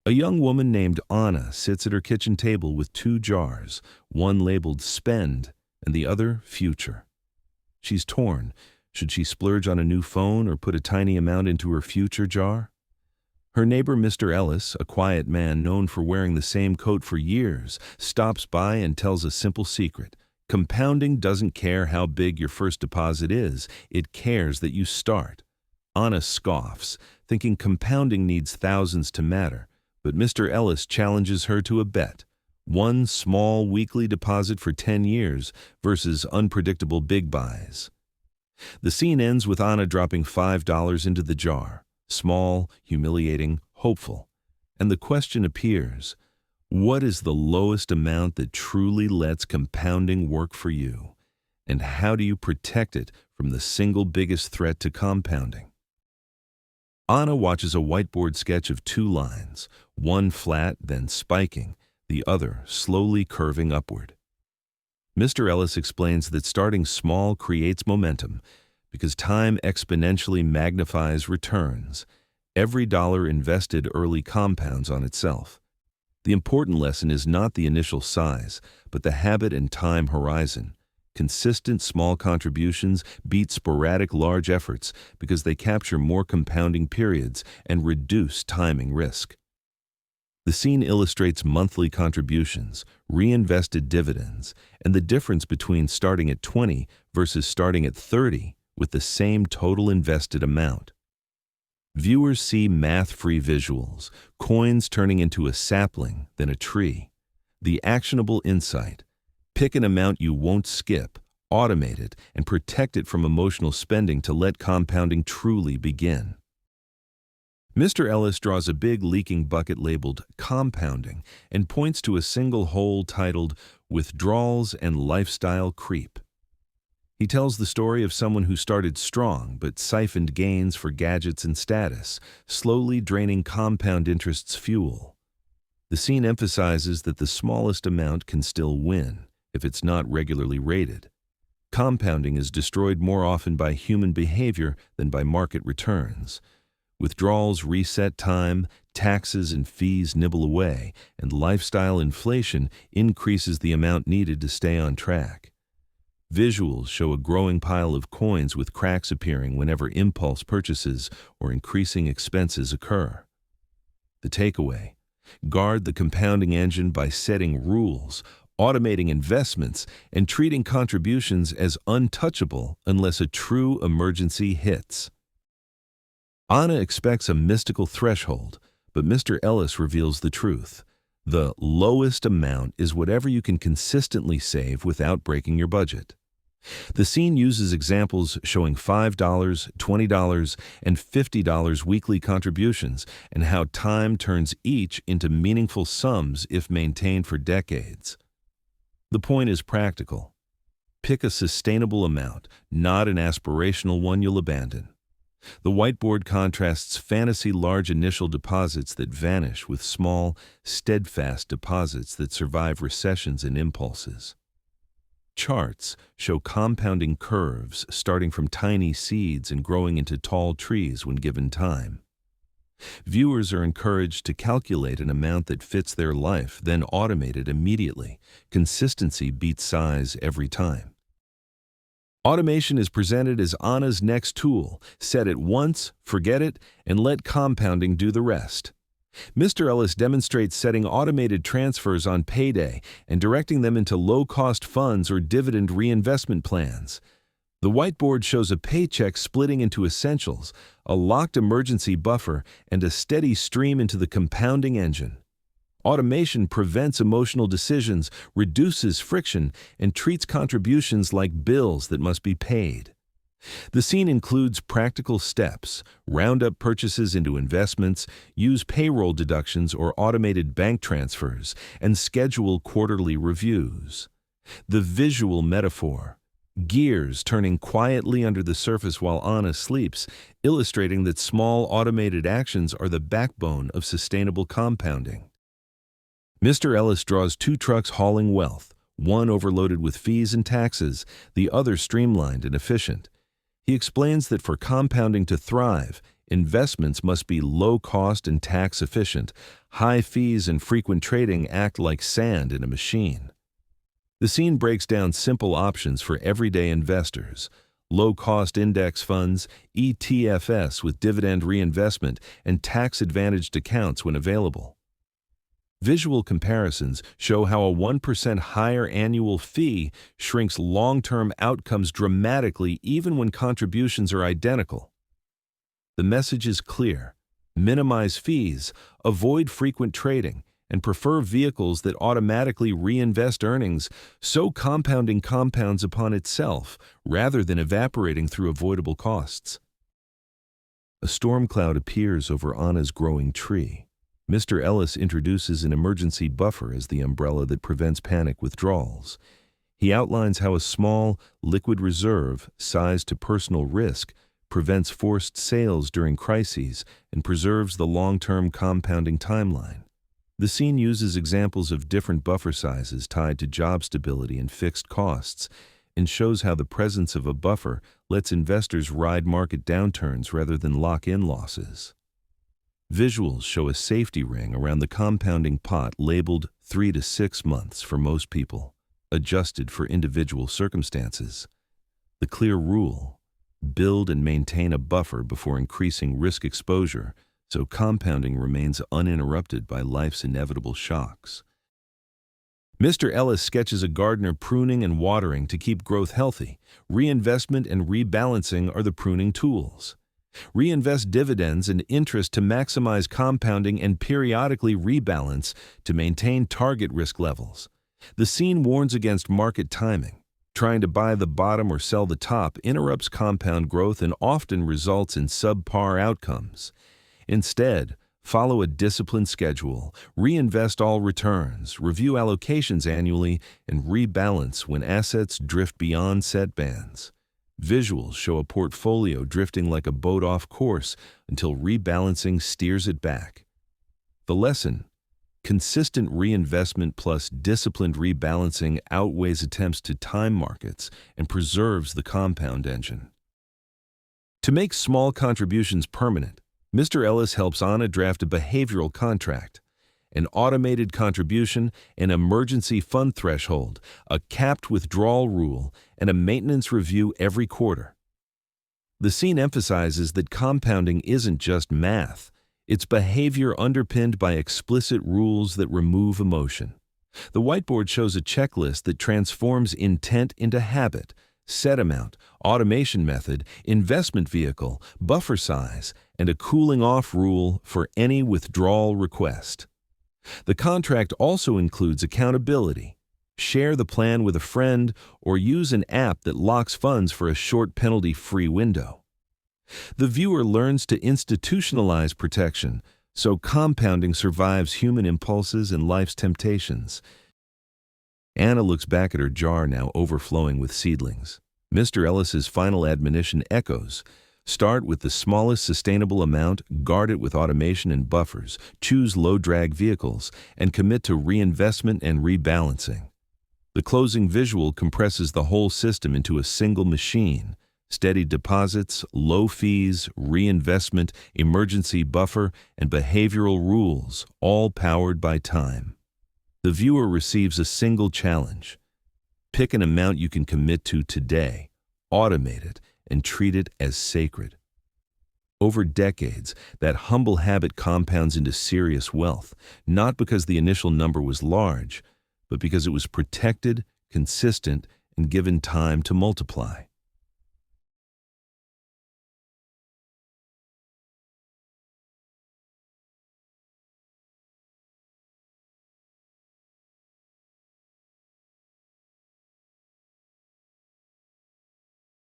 A young woman named Anna sits at her kitchen table with two jars, one labeled Spend and the other Future. She's torn. Should she splurge on a new phone or put a tiny amount into her future jar? Her neighbor, Mr. Ellis, a quiet man known for wearing the same coat for years, stops by and tells a simple secret. Compounding doesn't care how big your first deposit is, it cares that you start. Anna scoffs, thinking compounding needs thousands to matter, but Mr. Ellis challenges her to a bet. One small weekly deposit for 10 years versus unpredictable big buys. The scene ends with Anna dropping $5 into the jar. Small, humiliating, hopeful. And the question appears, what is the lowest amount that truly lets compounding work for you? And how do you protect it from the single biggest threat to compounding? Anna watches a whiteboard sketch of two lines, one flat, then spiking, the other slowly curving upward. Mr. Ellis explains that starting small creates momentum because time exponentially magnifies returns. Every dollar invested early compounds on itself. The important lesson is not the initial size, but the habit and time horizon. Consistent small contributions beat sporadic large efforts because they capture more compounding periods and reduce timing risk. The scene illustrates monthly contributions, reinvested dividends, and the difference between starting at 20 versus starting at 30 with the same total invested amount. Viewers see math-free visuals, coins turning into a sapling, then a tree. The actionable insight: pick an amount you won't skip, automate it, and protect it from emotional spending to let compounding truly begin. Mr. Ellis draws a big leaking bucket labeled Compounding and points to a single hole titled Withdrawals and Lifestyle Creep. He tells the story of someone who started strong but siphoned gains for gadgets and status, slowly draining compound interest's fuel. The scene emphasizes that the smallest amount can still win if it's not regularly rated. Compounding is destroyed more often by human behavior than by market returns. Withdrawals reset time, taxes and fees nibble away, and lifestyle inflation increases the amount needed to stay on track. Visuals show a growing pile of coins with cracks appearing whenever impulse purchases or increasing expenses occur. The takeaway: guard the compounding engine by setting rules, automating investments, and treating contributions as untouchable unless a true emergency hits. Anna expects a mystical threshold, but Mr. Ellis reveals the truth. The lowest amount is whatever you can consistently save without breaking your budget. The scene uses examples showing $5, $20, and $50 weekly contributions and how time turns each into meaningful sums if maintained for decades. The point is practical. Pick a sustainable amount, not an aspirational one you'll abandon. The whiteboard contrasts fantasy large initial deposits that vanish with small, steadfast deposits that survive recessions and impulses. Charts show compounding curves starting from tiny seeds and growing into tall trees when given time. Viewers are encouraged to calculate an amount that fits their life, then automate it immediately. Consistency beats size every time. Automation is presented as Anna's next tool. Set it once, forget it, and let compounding do the rest. Mr. Ellis demonstrates setting automated transfers on payday and directing them into low-cost funds or dividend reinvestment plans. The whiteboard shows a paycheck splitting into essentials, a locked emergency buffer, and a steady stream into the compounding engine. Automation prevents emotional decisions, reduces friction, and treats contributions like bills that must be paid. The scene includes practical steps: round up purchases into investments, use payroll deductions or automated bank transfers, and schedule quarterly reviews. The visual metaphor: gears turning quietly under the surface while Anna sleeps, illustrating that small automated actions are the backbone of sustainable compounding. Mr. Ellis draws two trucks hauling wealth, one overloaded with fees and taxes, the other streamlined and efficient. He explains that for compounding to thrive, Investments must be low-cost and tax-efficient. High fees and frequent trading act like sand in a machine. The scene breaks down simple options for everyday investors: low-cost index funds, ETFs with dividend reinvestment, and tax-advantaged accounts when available. Visual comparisons show how a 1% higher annual fee shrinks long-term outcomes dramatically even when contributions are identical. The message is clear: minimize fees, avoid frequent trading, and prefer vehicles that automatically reinvest earnings, so compounding compounds upon itself rather than evaporating through avoidable costs. A storm cloud appears over Anna's growing tree. Mr. Ellis introduces an emergency buffer as the umbrella that prevents panic withdrawals. He outlines how a small, liquid reserve, sized to personal risk, prevents forced sales during crises and preserves the long-term compounding timeline. The scene uses examples of different buffer sizes tied to job stability and fixed costs, and shows how the presence of a buffer lets investors ride market downturns rather than lock in losses. Visuals show a safety ring around the compounding pot labeled 3 to 6 months for most people, adjusted for individual circumstances. The clear rule: build and maintain a buffer before increasing risk exposure, so compounding remains uninterrupted by life's inevitable shocks. Mr. Ellis sketches a gardener pruning and watering to keep growth healthy. Reinvestment and rebalancing are the pruning tools. Reinvest dividends and interest to maximize compounding and periodically rebalance to maintain target risk levels. The scene warns against market timing. Trying to buy the bottom or sell the top interrupts compound growth and often results in subpar outcomes. Instead, follow a disciplined schedule, reinvest all returns, review allocations annually, and rebalance when assets drift beyond set bands. Visuals show a portfolio drifting like a boat off course until rebalancing steers it back. The lesson: consistent reinvestment plus disciplined rebalancing outweighs attempts to time markets and preserves the compound engine. To make small contributions permanent, Mr. Ellis helps Anna draft a behavioral contract: an automated contribution, an emergency fund threshold, a capped withdrawal rule, and a maintenance review every quarter. The scene emphasizes that compounding isn't just math. It's behavior underpinned by explicit rules that remove emotion. The whiteboard shows a checklist that transforms intent into habit: set amount, automation method, investment vehicle, buffer size, and a cooling-off rule for any withdrawal request. The contract also includes accountability. Share the plan with a friend or use an app that locks funds for a short penalty-free window. The viewer learns to institutionalize protection, so compounding survives human impulses and life's temptations. Anna looks back at her jar now overflowing with seedlings. Mr. Ellis's final admonition echoes: start with the smallest sustainable amount, guard it with automation and buffers, choose low-drag vehicles, and commit to reinvestment and rebalancing. The closing visual compresses the whole system into a single machine: steady deposits, low fees, reinvestment, emergency buffer, and behavioral rules, all powered by time. The viewer receives a single challenge: pick an amount you can commit to today, automate it, and treat it as sacred. Over decades, that humble habit compounds into serious wealth, not because the initial number was large, but because it was protected, consistent, and given time to multiply.